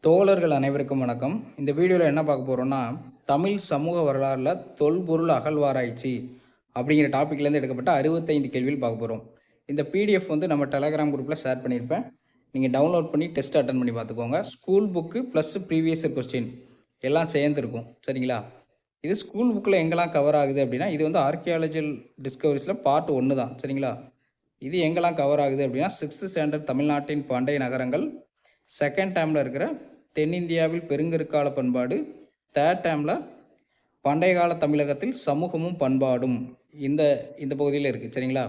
தோழர்கள் அனைவருக்கும் வணக்கம். இந்த வீடியோவில் என்ன பார்க்க போகிறோம்னா, தமிழ் சமூக வரலாறுல தொல்பொருள் அகழ்வாராய்ச்சி அப்படிங்கிற டாப்பிக்லேருந்து எடுக்கப்பட்ட 65 கேள்விகள் பார்க்க போகிறோம். இந்த பிடிஎஃப் வந்து நம்ம டெலகிராம் குரூப்பில் ஷேர் பண்ணியிருப்பேன். நீங்கள் டவுன்லோட் பண்ணி டெஸ்ட் அட்டன் பண்ணி பார்த்துக்கோங்க. School book plus previous year question எல்லாம் சேர்ந்துருக்கும். சரிங்களா? இது ஸ்கூல் புக்கில் எங்கெல்லாம் கவர் ஆகுது அப்படின்னா, இது வந்து ஆர்கியாலஜிக்கல் டிஸ்கவரிஸில் பார்ட் 1 தான். சரிங்களா? இது எங்கெல்லாம் கவர் ஆகுது அப்படின்னா 6th ஸ்டாண்டர்ட் தமிழ்நாட்டின் பண்டைய நகரங்கள், செகண்ட் டேர்மில் இருக்கிற தென்னிந்தியாவில் பெருங்கற்கால பண்பாடு, தேர்ட் டேர்மில் பண்டைய கால தமிழகத்தில் சமூகமும் பண்பாடும் இந்த இந்த பகுதியில் இருக்குது. சரிங்களா?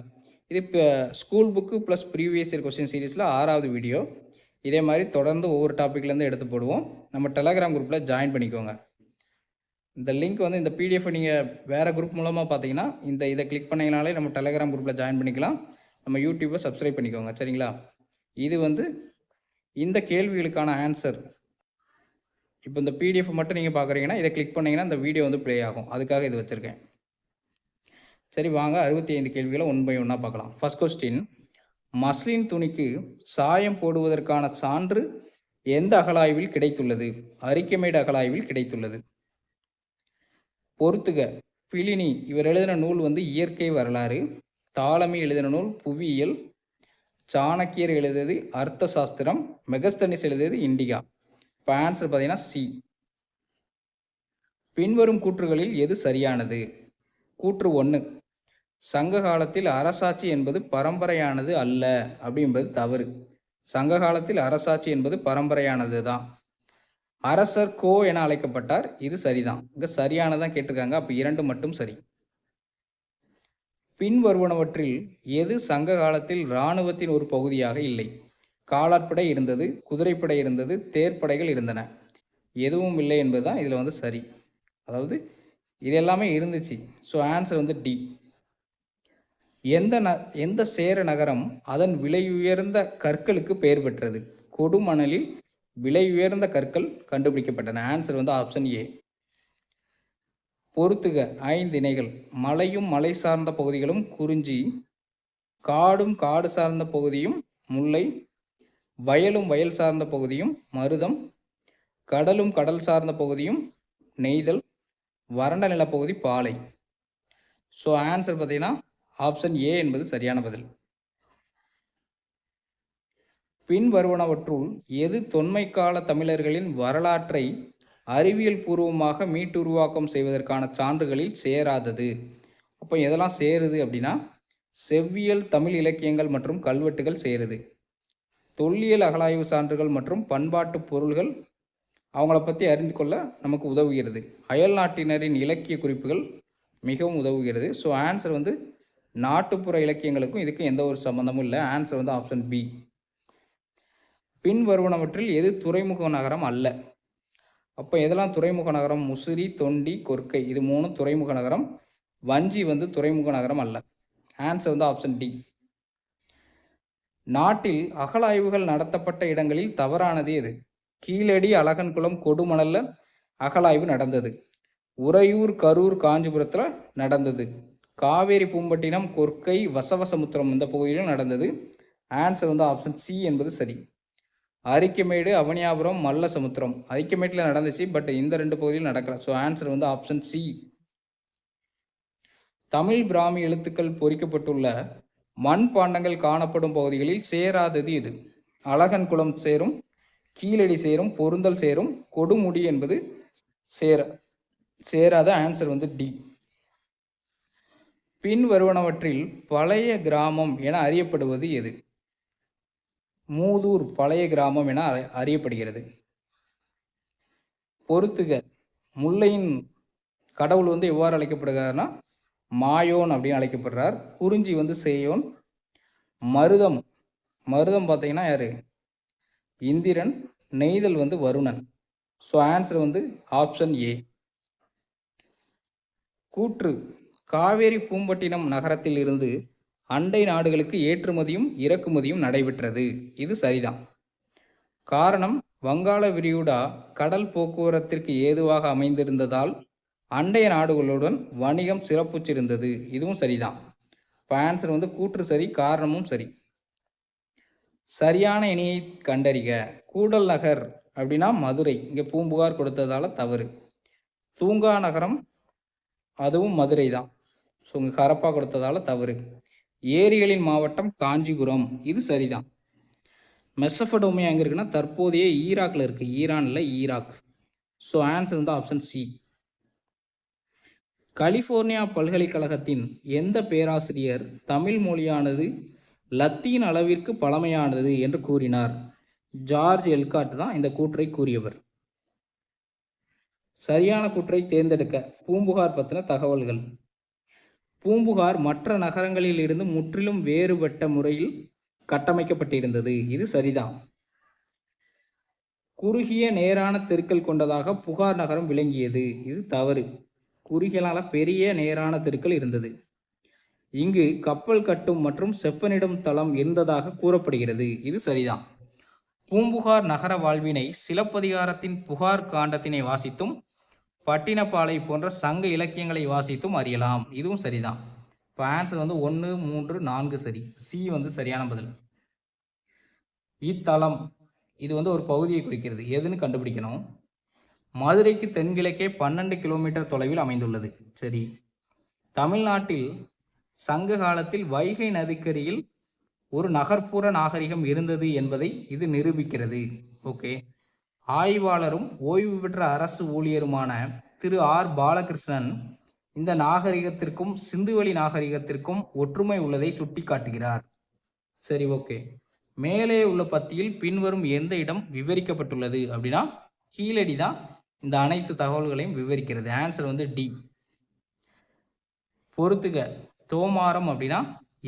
இது இப்போ school book plus previous year question சீரீஸில் 6வது வீடியோ. இதே மாதிரி தொடர்ந்து ஒவ்வொரு டாப்பிக்லேருந்து எடுத்து போடுவோம். நம்ம டெலகிராம் குரூப்பில் ஜாயின் பண்ணிக்கோங்க. இந்த லிங்க் வந்து இந்த பிடிஎஃப் நீங்கள் வேறு குரூப் மூலமாக பார்த்தீங்கன்னா இதை கிளிக் பண்ணிங்கனாலே நம்ம டெலகிராம் குரூப்பில் ஜாயின் பண்ணிக்கலாம். நம்ம யூடியூப்பை சப்ஸ்கிரைப் பண்ணிக்கோங்க. சரிங்களா? இது வந்து இந்த கேள்விகளுக்கான ஆன்சர். இப்போ இந்த பிடிஎஃப் மட்டும் நீங்கள் பார்க்குறீங்கன்னா இதை கிளிக் பண்ணிங்கன்னா இந்த வீடியோ வந்து ப்ளே ஆகும். அதுக்காக இது வச்சுருக்கேன். சரி, வாங்க 65 கேள்விகளை 1 by 1 பார்க்கலாம். ஃபர்ஸ்ட் கொஸ்டின், மஸ்லின் துணிக்கு சாயம் போடுவதற்கான சான்று எந்த அகழாய்வில் கிடைத்துள்ளது? அரிக்கமேடு அகழாய்வில் கிடைத்துள்ளது. பொறுத்துக, பிளினி இவர் எழுதின நூல் வந்து இயற்கை வரலாறு, தாலமி எழுதின நூல் புவியியல், சாணக்கியர் எழுதியது அர்த்த சாஸ்திரம், மெகஸ்தனிஸ் எழுதியது இண்டிகா. இப்போ ஆன்சர் பார்த்தீங்கன்னா சி. பின்வரும் கூற்றுகளில் எது சரியானது? கூற்று 1, சங்க காலத்தில் அரசாட்சி என்பது பரம்பரையானது அல்ல அப்படின்பது தவறு. சங்க காலத்தில் அரசாட்சி என்பது பரம்பரையானது தான். அரசர் கோ என அழைக்கப்பட்டார், இது சரிதான். இங்கே சரியானதான் கேட்டிருக்காங்க. அப்போ 2 மட்டும் சரி. பின்வருவனவற்றில் எது சங்க காலத்தில் இராணுவத்தின் ஒரு பகுதியாக இல்லை? காலாட்படை இருந்தது, குதிரைப்படை இருந்தது, தேர்ப்படைகள் இருந்தன. எதுவும் இல்லை என்பதுதான் இதில் வந்து சரி. அதாவது இது எல்லாமே இருந்துச்சு. ஸோ ஆன்சர் வந்து டி. எந்த சேர நகரம் அதன் விலை உயர்ந்த கற்களுக்கு பெயர் பெற்றது? கொடுமணலில் விலை உயர்ந்த கற்கள் கண்டுபிடிக்கப்பட்டன. ஆன்சர் வந்து ஆப்ஷன் ஏ. பொறுத்துக 5 இணைகள். மலையும் மலை சார்ந்த பகுதிகளும் குறிஞ்சி, காடும் காடு சார்ந்த பகுதியும் முல்லை, வயலும் வயல் சார்ந்த பகுதியும் மருதம், கடலும் கடல் சார்ந்த பகுதியும் நெய்தல், வறண்ட நிலப்பகுதி பாலை. ஸோ ஆன்சர் பார்த்தீங்கன்னா ஆப்ஷன் ஏ என்பது சரியான பதில். பின்வருவனவற்றுள் எது தொன்மை கால தமிழர்களின் வரலாற்றை அறிவியல் பூர்வமாக மீட்டுருவாக்கம் செய்வதற்கான சான்றுகளில் சேராதது? அப்போ எதெல்லாம் சேருது அப்படின்னா, செவ்வியல் தமிழ் இலக்கியங்கள் மற்றும் கல்வெட்டுகள் சேருது. தொல்லியல் அகழாய்வு சான்றுகள் மற்றும் பண்பாட்டு பொருள்கள் அவங்கள பற்றி அறிந்து கொள்ள நமக்கு உதவுகிறது. அயல் நாட்டினரின் இலக்கிய குறிப்புகள் மிகவும் உதவுகிறது. ஸோ ஆன்சர் வந்து நாட்டுப்புற இலக்கியங்களுக்கும் இதுக்கும் எந்த ஒரு சம்மந்தமும் இல்லை. ஆன்சர் வந்து ஆப்ஷன் பி. பின்வருவனவற்றில் எது துறைமுக நகரம் அல்ல? அப்போ எதெல்லாம் துறைமுக நகரம்? முசிறி, தொண்டி, கொர்க்கை, இது 3 துறைமுக நகரம். வஞ்சி வந்து துறைமுக நகரம் அல்ல. ஆன்சர் வந்து ஆப்ஷன் டி. நாட்டில் அகழாய்வுகள் நடத்தப்பட்ட இடங்களில் தவறானது எது? கீழடி, அழகன்குளம், கொடுமணல்ல அகழாய்வு நடந்தது. உறையூர், கரூர், காஞ்சிபுரத்தில் நடந்தது. காவேரி, பூம்பட்டினம், கொர்க்கை, வசவசமுத்திரம் இந்த பகுதியிலும் நடந்தது. ஆன்சர் வந்து ஆப்ஷன் சி என்பது சரி. அரிக்கமேடு, அவனியாபுரம், மல்ல சமுத்திரம், அரிக்கமேட்டில் நடந்துச்சு, பட் இந்த 2 பகுதியில் நடக்கல. ஸோ ஆன்சர் வந்து ஆப்ஷன் சி. தமிழ் பிராமி எழுத்துக்கள் பொறிக்கப்பட்டுள்ள மண் பாண்டங்கள் காணப்படும் பகுதிகளில் சேராதது இது? அழகன்குளம் சேரும், கீழடி சேரும், பொருந்தல் சேரும், கொடுமுடி என்பது சேராத. ஆன்சர் வந்து டி. பின்வருவனவற்றில் பழைய கிராமம் என அறியப்படுவது எது? மூதூர் பழைய கிராமம் என அறியப்படுகிறது. பொறுத்துக, முல்லையின் கடவுள் வந்து எவ்வாறு அழைக்கப்படுகிறார்னா மாயோன் அப்படின்னு அழைக்கப்படுறார். குறிஞ்சி வந்து சேயோன். மருதம் பார்த்தீங்கன்னா யாரு? இந்திரன். நெய்தல் வந்து வருணன். ஸோ ஆன்சர் வந்து ஆப்ஷன் ஏ. கூற்று, காவேரி பூம்பட்டினம் நகரத்தில் இருந்து அண்டை நாடுகளுக்கு ஏற்றுமதியும் இறக்குமதியும் நடைபெற்றது, இது சரிதான். காரணம், வங்காள விரிகுடா கடல் போக்குவரத்திற்கு ஏதுவாக அமைந்திருந்ததால் அண்டைய நாடுகளுடன் வணிகம் சிறப்புற்றிருந்தது, இதுவும் சரிதான். இப்போ ஆன்சர் வந்து கூற்று சரி, காரணமும் சரி. சரியான இணையை கண்டறிக. கூடல் நகர் அப்படின்னா மதுரை, இங்கே பூம்புகார் கொடுத்ததால தவறு. தூங்கா நகரம் அதுவும் மதுரை தான். ஸோ இங்கே ஹரப்பா கொடுத்ததால தவறு. ஏரிகளின் மாவட்டம் காஞ்சிபுரம், இது சரிதான். மெசபடோமியா எங்கே இருக்குன்னா தற்போதைய ஈராக்கில் இருக்குது, ஈரானில் ஈராக். ஸோ ஆன்சர் வந்து ஆப்ஷன் சி. கலிஃபோர்னியா பல்கலைக்கழகத்தின் எந்த பேராசிரியர் தமிழ் மொழியானது லத்தீன் அளவிற்கு பழமையானது என்று கூறினார்? ஜார்ஜ் எல்காட் தான் இந்த கூற்றை கூறியவர். சரியான கூற்றை தேர்ந்தெடுக்க பூம்புகார் பற்றின தகவல்கள். பூம்புகார் மற்ற நகரங்களில் இருந்து முற்றிலும் வேறுபட்ட முறையில் கட்டமைக்கப்பட்டிருந்தது, இது சரிதான். குறுகிய நேரான தெருக்கள் கொண்டதாக புகார் நகரம் விளங்கியது, இது தவறு. குறுகியலான பெரிய நேரான தெருக்கள் இருந்தது. இங்கு கப்பல் கட்டும் மற்றும் செப்பனிடும் தளம் இருந்ததாக கூறப்படுகிறது, இது சரிதான். பூம்புகார் நகர வாழ்வினை சிலப்பதிகாரத்தின் புகார் காண்டத்தினை வாசித்தும் பட்டினப்பாலை போன்ற சங்க இலக்கியங்களை வாசித்தும் அறியலாம், இதுவும் சரிதான். இப்போ ஆன்சர் வந்து 1, 3, 4 சரி. சி வந்து சரியான பதில். இத்தலம் இது வந்து ஒரு பகுதியை குறிக்கிறது, எதுன்னு கண்டுபிடிக்கணும். மதுரைக்கு தென்கிழக்கே 12 கிலோமீட்டர் தொலைவில் அமைந்துள்ளது, சரி. தமிழ்நாட்டில் சங்க காலத்தில் வைகை நதிக்கரையில் ஒரு நகர்ப்புற நாகரிகம் இருந்தது என்பதை இது நிரூபிக்கிறது, ஓகே. ஆய்வாளரும் ஓய்வு பெற்ற அரசு ஊழியருமான திரு ஆர் பாலகிருஷ்ணன் இந்த நாகரிகத்திற்கும் சிந்துவெளி நாகரிகத்திற்கும் ஒற்றுமை உள்ளதை சுட்டி காட்டுகிறார், சரி, ஓகே. மேலே உள்ள பத்தியில் பின்வரும் எந்த இடம் விவரிக்கப்பட்டுள்ளது அப்படின்னா கீழடி தான் இந்த அனைத்து தகவல்களையும் விவரிக்கிறது. ஆன்சர் வந்து டி. பொறுத்துக. தோமாரம் அப்படின்னா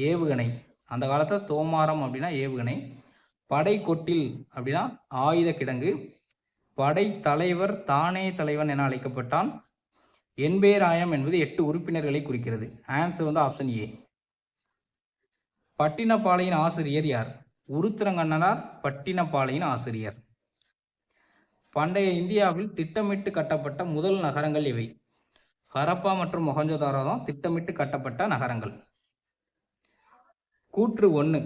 ஏவுகணை, அந்த காலத்தில் தோமாரம் அப்படின்னா ஏவுகணை. படை கொட்டில் அப்படின்னா ஆயுத கிடங்கு. படை தலைவர் தானே தலைவன் என அழைக்கப்பட்டான். என்பேராயம் என்பது 8 உறுப்பினர்களை குறிக்கிறது. ஆன்சர் வந்து ஆப்ஷன் ஏ. பட்டினப்பாளையின் ஆசிரியர் யார்? உருத்திரங்கண்ணனார் பட்டினப்பாளையின் ஆசிரியர். பண்டைய இந்தியாவில் திட்டமிட்டு கட்டப்பட்ட முதல் நகரங்கள் இவை. ஹரப்பா மற்றும் மொஹஞ்சதாரோ தான் திட்டமிட்டு கட்டப்பட்ட நகரங்கள். கூற்று 1.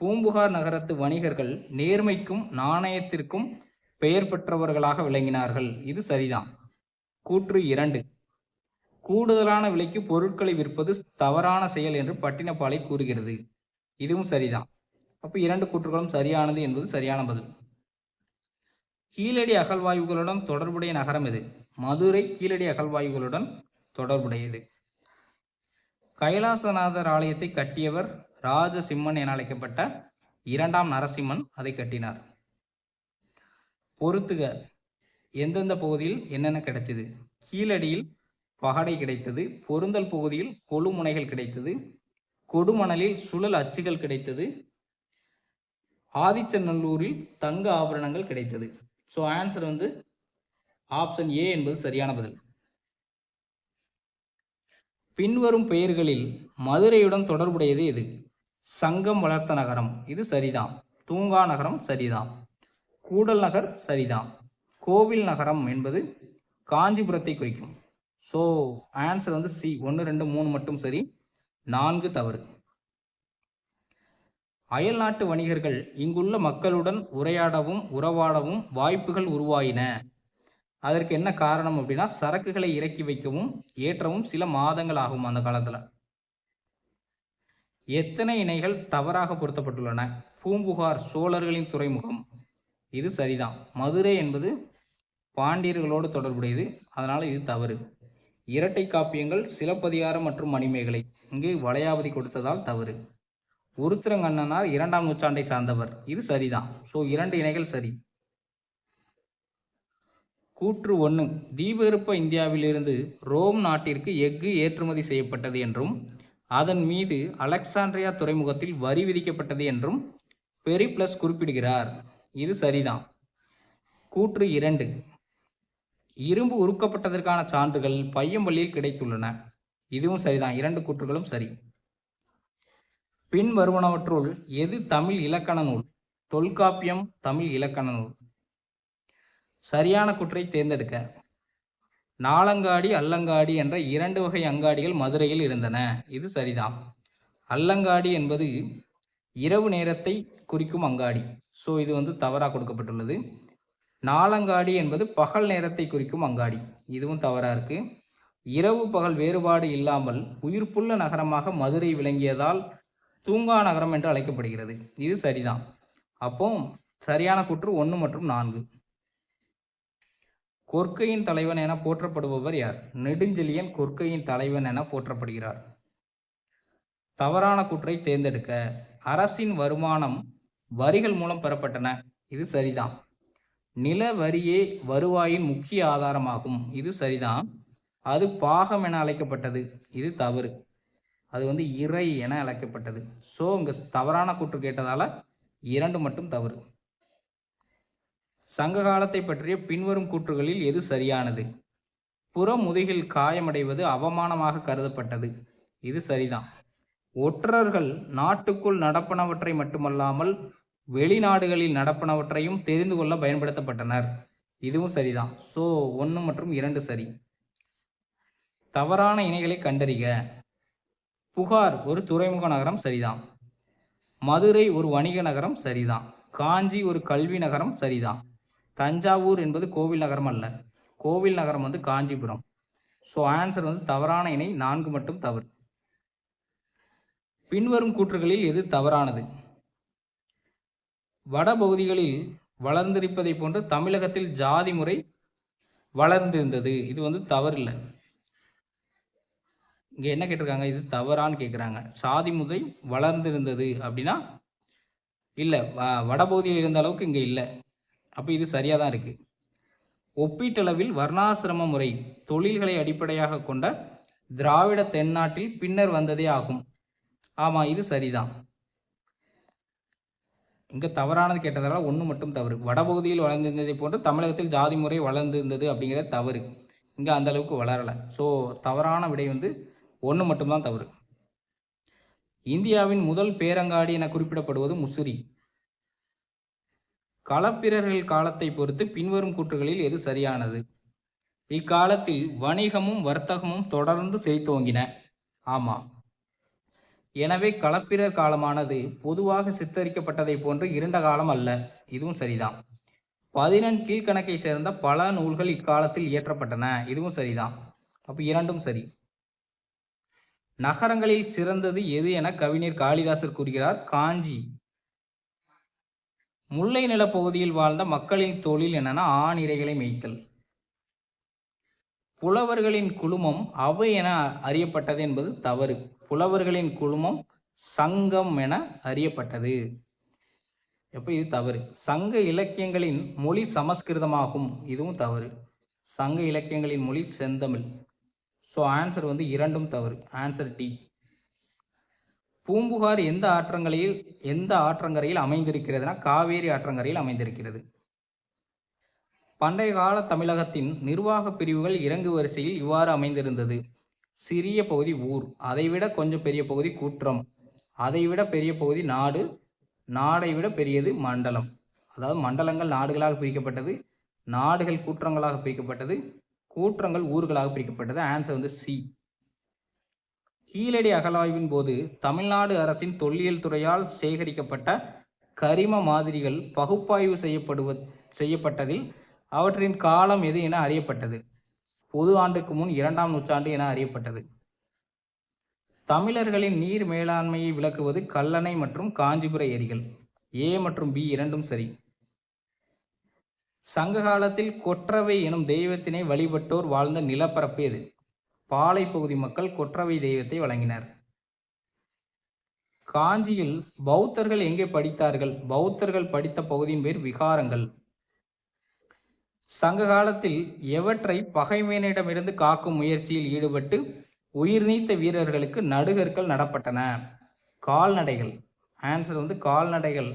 பூம்புகார் நகரத்து வணிகர்கள் நேர்மைக்கும் நாணயத்திற்கும் பெயர் பெற்றவர்களாக விளங்கினார்கள், இது சரிதான். கூற்று 2. கூடுதலான விலைக்கு பொருட்களை விற்பது தவறான செயல் என்று பட்டினப்பாலை கூறுகிறது, இதுவும் சரிதான். அப்போ 2 கூற்றுகளும் சரியானது என்பது சரியான பதில். கீழடி அகழ்வாய்வுகளுடன் தொடர்புடைய நகரம் எது? மதுரை கீழடி அகழ்வாய்வுகளுடன் தொடர்புடையது. கைலாசநாதர் ஆலயத்தை கட்டியவர் ராஜசிம்மன் என அழைக்கப்பட்ட 2ஆம் நரசிம்மன் அதை கட்டினார். பொறுத்துக. எந்தெந்த பகுதியில் என்னென்ன கிடைச்சது? கீழடியில் பகடை கிடைத்தது, பொருந்தல் பகுதியில் கொழுமுனைகள் கிடைத்தது, கொடுமணலில் சுழல் அச்சுகள் கிடைத்தது, ஆதிச்சநல்லூரில் தங்க ஆபரணங்கள் கிடைத்தது. ஸோ ஆன்சர் வந்து ஆப்ஷன் ஏ என்பது சரியான பதில். பின்வரும் பெயர்களில் மதுரையுடன் தொடர்புடையது எது? சங்கம் வளர்த்த நகரம், இது சரிதான். தூங்கா நகரம் சரிதான். கூடல் நகர் சரிதான். கோவில் நகரம் என்பது காஞ்சிபுரத்தை குறிக்கும். ஸோ ஆன்சர் வந்து சி. 1, 2, 3 மட்டும் சரி, 4 தவறு. அயல் நாட்டு வணிகர்கள் இங்குள்ள மக்களுடன் உரையாடவும் உறவாடவும் வாய்ப்புகள் உருவாயின. அதற்கு என்ன காரணம் அப்படின்னா சரக்குகளை இறக்கி வைக்கவும் ஏற்றவும் சில மாதங்கள் ஆகும் அந்த காலத்தில். எத்தனை இணைகள் தவறாக பொருத்தப்பட்டுள்ளன? பூம்புகார் சோழர்களின் துறைமுகம், இது சரிதான். மதுரை என்பது பாண்டியர்களோடு தொடர்புடையது, அதனால் இது தவறு. இரட்டை காப்பியங்கள் சிலப்பதிகாரம் மற்றும் மணிமேகலை, இங்கு வளையாபதி கொடுத்ததால் தவறு. உருத்திரங்கண்ணனார் 2ஆம் நூற்றாண்டை சார்ந்தவர், இது சரிதான். ஸோ 2 இணைகள் சரி. கூற்று 1. தீபகற்ப இந்தியாவிலிருந்து ரோம் நாட்டிற்கு எஃகு ஏற்றுமதி செய்யப்பட்டது என்றும் அதன் மீது அலெக்சாண்ட்ரியா துறைமுகத்தில் வரி விதிக்கப்பட்டது என்றும் பெரிப்ளஸ் குறிப்பிடுகிறார், இது சரிதான். கூற்று 2. இரும்பு உருக்கப்பட்டதற்கான சான்றுகள் பையம்பள்ளியில் கிடைத்துள்ளன, இதுவும் சரிதான். 2 கூற்றுகளும் சரி. பின் வருவனவற்றுள் எது தமிழ் இலக்கண நூல்? தொல்காப்பியம் தமிழ் இலக்கண நூல். சரியான கூற்றை தேர்ந்தெடுக்க. நாலங்காடி அல்லங்காடி என்ற 2 வகை அங்காடிகள் மதுரையில் இருந்தன, இது சரிதான். அல்லங்காடி என்பது இரவு நேரத்தை குறிக்கும் அங்காடி. ஸோ இது வந்து தவறாக கொடுக்கப்பட்டுள்ளது. நாலங்காடி என்பது பகல் நேரத்தை குறிக்கும் அங்காடி, இதுவும் தவறாக இருக்குது. இரவு பகல் வேறுபாடு இல்லாமல் உயிர்ப்புள்ள நகரமாக மதுரை விளங்கியதால் தூங்கா நகரம் என்று அழைக்கப்படுகிறது, இது சரிதான். அப்போ சரியான கூற்று 1 மற்றும் 4. கொற்கையின் தலைவன் என போற்றப்படுபவர் யார்? நெடுஞ்செழியன் கொற்கையின் தலைவன் என போற்றப்படுகிறார். தவறான கூற்றை தேர்ந்தெடுக்க. அரசின் வருமானம் வரிகள் மூலம் பெறப்பட்டன, இது சரிதான். நில வரியே வருவாயின் முக்கிய ஆதாரமாகும், இது சரிதான். அது பாகம் என அழைக்கப்பட்டது, இது தவறு. அது இறை என அழைக்கப்பட்டது. ஸோ இங்கே தவறான கூற்று கேட்டதால் 2 மட்டும் தவறு. சங்க காலத்தை பற்றிய பின்வரும் கூற்றுகளில் எது சரியானது? புறமுதுகில் காயமடைவது அவமானமாக கருதப்பட்டது, இது சரிதான். ஒற்றர்கள் நாட்டுக்குள் நடப்பனவற்றை மட்டுமல்லாமல் வெளிநாடுகளில் நடப்பனவற்றையும் தெரிந்து கொள்ள பயன்படுத்தப்பட்டனர், இதுவும் சரிதான். ஸோ 1 மற்றும் 2 சரி. தவறான இணைகளை கண்டறிக. புகார் ஒரு துறைமுக நகரம், சரிதான். மதுரை ஒரு வணிக நகரம், சரிதான். காஞ்சி ஒரு கல்வி நகரம், சரிதான். தஞ்சாவூர் என்பது கோவில் நகரம் அல்ல, கோவில் நகரம் காஞ்சிபுரம். ஸோ ஆன்சர் தவறான இணை 4 மட்டும் தவறு. பின்வரும் கூற்றுகளில் எது தவறானது? வடபகுதிகளில் வளர்ந்திருப்பதை போன்று தமிழகத்தில் ஜாதி முறை வளர்ந்திருந்தது, இது தவறில்லை. இங்கே என்ன கேட்டிருக்காங்க? இது தவறான்னு கேட்குறாங்க. சாதி முறை வளர்ந்திருந்தது அப்படின்னா இல்லை, வடபகுதியில் இருந்த அளவுக்கு இங்கே இல்லை. அப்போ இது சரியாக தான் இருக்குது. ஒப்பீட்டளவில் வர்ணாசிரம முறை தொழில்களை அடிப்படையாக கொண்ட திராவிட தென்னாட்டில் பின்னர் வந்ததே ஆகும். ஆமாம், இது சரிதான். இங்கே தவறானது கேட்டதால் 1 மட்டும் தவறு. வடபகுதியில் வளர்ந்திருந்ததை போன்று தமிழகத்தில் ஜாதி முறை வளர்ந்திருந்தது அப்படிங்கிறது தவறு. இங்கே அந்த அளவுக்கு வளரலை. ஸோ தவறான விடை 1 மட்டும்தான் தவறு. இந்தியாவின் முதல் பேரங்காடி என குறிப்பிடப்படுவது முசிறி. களப்பிரர்கள் காலத்தை பொறுத்து பின்வரும் கூற்றுகளில் எது சரியானது? இக்காலத்தில் வணிகமும் வர்த்தகமும் தொடர்ந்து செழித்தோங்கின. ஆமாம். எனவே களப்பிரர் காலமானது பொதுவாக சித்தரிக்கப்பட்டதை போன்று இருண்ட காலம் அல்ல, இதுவும் சரிதான். 14 கீழ்கணக்கை சேர்ந்த பல நூல்கள் இக்காலத்தில் இயற்றப்பட்டன, இதுவும் சரிதான். அப்போ 2ம் சரி. நகரங்களில் சிறந்தது எது என கவிஞர் காளிதாசர் கூறுகிறார்? காஞ்சி. முல்லை நிலப்பகுதியில் வாழ்ந்த மக்களின் தொழில் என்னன்னா ஆண் இறைகளை மேய்த்தல். புலவர்களின் குழுமம் அவை என அறியப்பட்டது என்பது தவறு. புலவர்களின் குழுமம் சங்கம் என அறியப்பட்டது. எப்போ இது தவறு. சங்க இலக்கியங்களின் மொழி சமஸ்கிருதமாகும், இதுவும் தவறு. சங்க இலக்கியங்களின் மொழி செந்தமிழ். ஸோ ஆன்சர் 2ம் தவறு. Answer D. பூம்புகார் எந்த ஆற்றங்கரையில் அமைந்திருக்கிறதுனா காவேரி ஆற்றங்கரையில் அமைந்திருக்கிறது. பண்டைய கால தமிழகத்தின் நிர்வாக பிரிவுகள் இறங்கு வரிசையில் இவ்வாறு அமைந்திருந்தது. சிறிய பகுதி ஊர், அதைவிட கொஞ்சம் பெரிய பகுதி கூற்றம், அதைவிட பெரிய பகுதி நாடு, நாடை விட பெரியது மண்டலம். அதாவது மண்டலங்கள் நாடுகளாக பிரிக்கப்பட்டது, நாடுகள் கூற்றங்களாக பிரிக்கப்பட்டது, கூற்றங்கள் ஊர்களாக பிரிக்கப்பட்டது. Answer C. கீழடி அகழாய்வின் போது தமிழ்நாடு அரசின் தொல்லியல் துறையால் சேகரிக்கப்பட்ட கரிம மாதிரிகள் பகுப்பாய்வு செய்யப்பட்டதில் அவற்றின் காலம் எது என அறியப்பட்டது? பொது ஆண்டுக்கு முன் 2ஆம் நூற்றாண்டு என அறியப்பட்டது. தமிழர்களின் நீர் மேலாண்மையை விளக்குவது கல்லணை மற்றும் காஞ்சிபுர ஏரிகள். ஏ மற்றும் பி 2ம் சரி. சங்க காலத்தில் கொற்றவை எனும் தெய்வத்தினை வழிபட்டோர் வாழ்ந்த நிலப்பரப்பு எது? பாலை பகுதி மக்கள் கொற்றவை தெய்வத்தை வழங்கினர். காஞ்சியில் பௌத்தர்கள் எங்கே படித்தார்கள்? பௌத்தர்கள் படித்த பகுதியின் பேர் விகாரங்கள். சங்க காலத்தில் எவற்றை பகைமையினிடமிருந்து காக்கும் முயற்சியில் ஈடுபட்டு உயிர் நீத்த வீரர்களுக்கு நடுகற்கள் நடப்பட்டன? கால்நடைகள். ஆன்சர் கால்நடைகள்.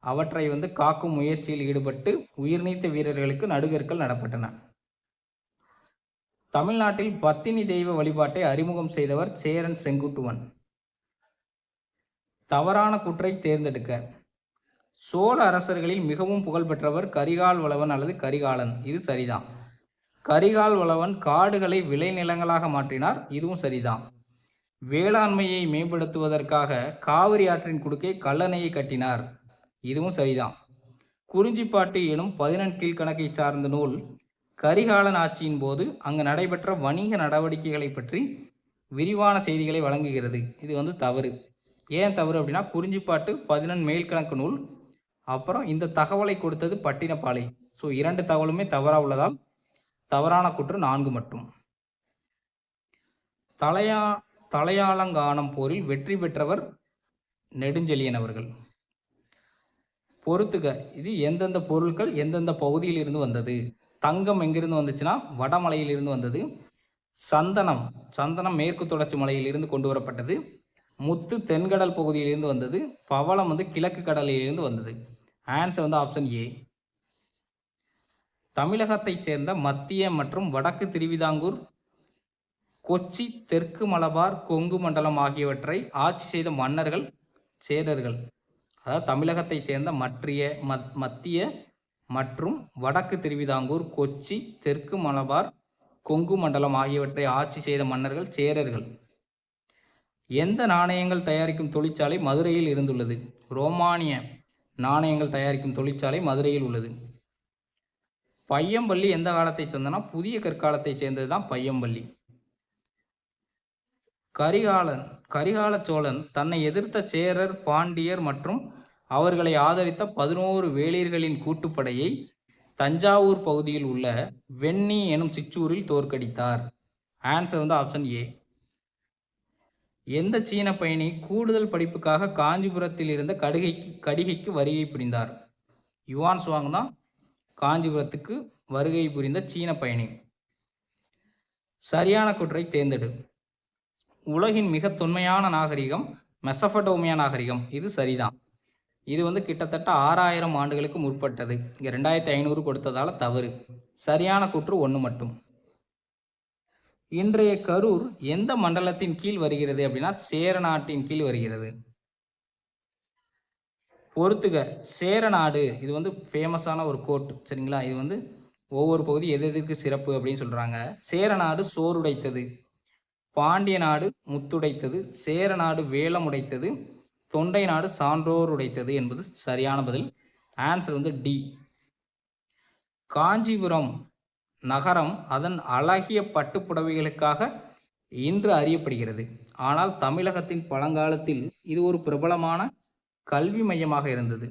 அவற்றை காக்கும் முயற்சியில் ஈடுபட்டு உயிர் நீத்த வீரர்களுக்கு நடுகற்கள் நடப்பட்டன. தமிழ்நாட்டில் பத்தினி தெய்வ வழிபாட்டை அறிமுகம் செய்தவர் சேரன் செங்குட்டுவன். தவறான கூற்றை தேர்ந்தெடுக்க. சோழ அரசர்களில் மிகவும் புகழ்பெற்றவர் கரிகால் வளவன் அல்லது கரிகாலன், இது சரிதான். கரிகால் வளவன் காடுகளை விளைநிலங்களாக மாற்றினார், இதுவும் சரிதான். வேளாண்மையை மேம்படுத்துவதற்காக காவிரி ஆற்றின் குறுக்கே கல்லணையை கட்டினார், இதுவும் சரிதான். குறிஞ்சிப்பாட்டு எனும் 14 கீழ்கணக்கை சார்ந்த நூல் கரிகாலன் ஆட்சியின் போது அங்கு நடைபெற்ற வணிக நடவடிக்கைகளை பற்றி விரிவான செய்திகளை வழங்குகிறது. இது வந்து தவறு. ஏன் தவறு அப்படின்னா, குறிஞ்சிப்பாட்டு 14 மேல்கணக்கு நூல், அப்புறம் இந்த தகவலை கொடுத்தது பட்டினப்பாலை. ஸோ 2 தகவலுமே தவறாக உள்ளதால் தவறான கூற்று 4 மட்டும். தலையாலங்கானம் போரில் வெற்றி பெற்றவர் நெடுஞ்செழியன் அவர்கள். பொறுத்துக, இது எந்தெந்த பொருட்கள் எந்தெந்த பகுதியில் இருந்து வந்தது. தங்கம் எங்கிருந்து வந்துச்சுன்னா வடமலையில் இருந்து வந்தது. சந்தனம் மேற்கு தொடர்ச்சி மலையிலிருந்து கொண்டு வரப்பட்டது. முத்து தென்கடல் பகுதியிலிருந்து வந்தது. பவளம் வந்து கிழக்கு கடலிலிருந்து வந்தது. ஆன்சர் வந்து ஆப்ஷன் ஏ. தமிழகத்தைச் சேர்ந்த மத்திய மற்றும் வடக்கு திருவிதாங்கூர், கொச்சி, தெற்கு மலபார், கொங்கு மண்டலம் ஆகியவற்றை ஆட்சி செய்த மன்னர்கள் சேரர்கள். அதாவது தமிழகத்தைச் சேர்ந்த மத்திய மற்றும் வடக்கு திருவிதாங்கூர், கொச்சி, தெற்கு மலபார், கொங்கு மண்டலம் ஆகியவற்றை ஆட்சி செய்த மன்னர்கள் சேரர்கள். எந்த நாணயங்கள் தயாரிக்கும் தொழிற்சாலை மதுரையில் இருந்துள்ளது? ரோமானிய நாணயங்கள் தயாரிக்கும் தொழிற்சாலை மதுரையில் உள்ளது. பையம்பள்ளி எந்த காலத்தை சேர்ந்தனா புதிய கற்காலத்தை சேர்ந்தது தான் பையம்பள்ளி. கரிகால சோழன் தன்னை எதிர்த்த சேரர், பாண்டியர் மற்றும் அவர்களை ஆதரித்த 11 வேளிர்களின் கூட்டுப்படையை தஞ்சாவூர் பகுதியில் உள்ள வெண்ணி எனும் சிற்றூரில் தோற்கடித்தார். ஆன்சர் வந்து ஆப்ஷன் ஏ. எந்த சீன பயணி கூடுதல் படிப்புக்காக காஞ்சிபுரத்தில் இருந்த கடிகைக்கு வருகை புரிந்தார்? யுவான் சுவாங் தான் காஞ்சிபுரத்துக்கு வருகை புரிந்த சீன பயணி. சரியான கூற்றை தேர்ந்தெடு. உலகின் மிக தொன்மையான நாகரிகம் மெசபடோமியா நாகரிகம். இது சரிதான். இது வந்து கிட்டத்தட்ட 6000 ஆண்டுகளுக்கு முற்பட்டது. இங்கே 2500 கொடுத்ததால தவறு. சரியான கூற்று 1 மட்டும். இன்றைய கரூர் எந்த மண்டலத்தின் கீழ் வருகிறது அப்படின்னா சேரநாட்டின் கீழ் வருகிறது. பொறுத்துக, சேரநாடு இது வந்து ஃபேமஸான ஒரு கோட் சரிங்களா. இது வந்து ஒவ்வொரு பகுதி எதுக்கு சிறப்பு அப்படின்னு சொல்கிறாங்க. சேரநாடு சோறுடைத்தது, பாண்டிய நாடு முத்துடைத்தது, சேரநாடு வேலம் உடைத்தது, தொண்டை நாடு சான்றோர் உடைத்தது என்பது சரியான பதில். ஆன்சர் வந்து டி. காஞ்சிபுரம் நகரம் அதன் அழகிய பட்டுப்புடவைகளுக்காக இன்று அறியப்படுகிறது. ஆனால் தமிழகத்தின் பழங்காலத்தில் இது ஒரு பிரபலமான கல்வி மையமாக இருந்தது.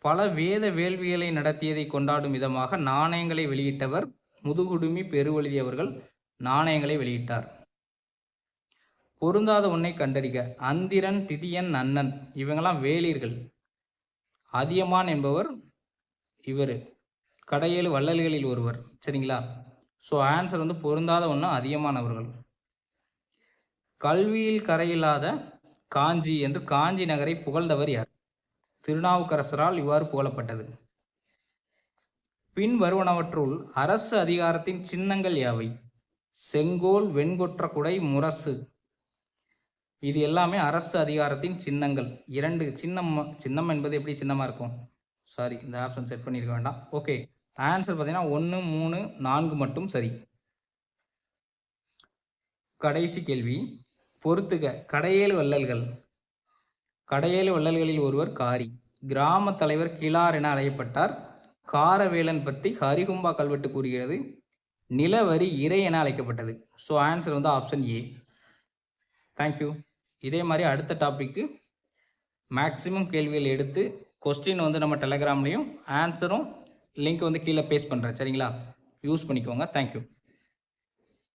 பல வேத வேள்விகளை நடத்தியதை கொண்டாடும் விதமாக நாணயங்களை வெளியிட்டவர் முதுகுடுமி பெருவழுதி அவர்கள் நாணயங்களை வெளியிட்டார். பொருந்தாத ஒன்றை கண்டறிக. அந்திரன், திதியன், நன்னன் இவங்கெல்லாம் வேளிர்கள். அதியமான் என்பவர் இவர் கடையேழு வள்ளல்களில் ஒருவர் சரிங்களா. ஸோ ஆன்சர் வந்து பொருந்தாத ஒன்று அதியமான் அவர்கள். கல்வியில் கரையில்லாத காஞ்சி என்று காஞ்சி நகரை புகழ்ந்தவர் யார்? திருநாவுக்கரசரால் இவ்வாறு புகழப்பட்டது. பின் வருவனவற்றுள் அரசு அதிகாரத்தின் சின்னங்கள் யாவை? செங்கோல், வெண்கொற்ற குடை, முரசு. இது எல்லாமே அரசு அதிகாரத்தின் சின்னங்கள். 2 சின்னம் என்பது எப்படி சின்னமாக இருக்கும்? சாரி, இந்த ஆப்ஷன் செட் பண்ணியிருக்க வேண்டாம். ஓகே, ஆன்சர் பார்த்தீங்கன்னா 1, 3, 4 மட்டும் சரி. கடைசி கேள்வி, பொறுத்துக. கடையேழு வள்ளல்களில் ஒருவர் காரி. கிராம தலைவர் கிளார் என அழைக்கப்பட்டார். காரவேலன் பற்றி ஹரிகும்பா கல்வெட்டு கூறுகிறது. நிலவரி இறை என அழைக்கப்பட்டது. ஸோ ஆன்சர் வந்து ஆப்ஷன் ஏ. தேங்க்யூ. இதே மாதிரி அடுத்த டாப்பிக்கு மேக்ஸிமம் கேள்விகள் எடுத்து கொஸ்டின் வந்து நம்ம டெலகிராம்லேயும் ஆன்சரும் லிங்க் வந்து கீழே பேஸ்ட் பண்ணுறேன் சரிங்களா. யூஸ் பண்ணிக்கோங்க. தேங்க்யூ.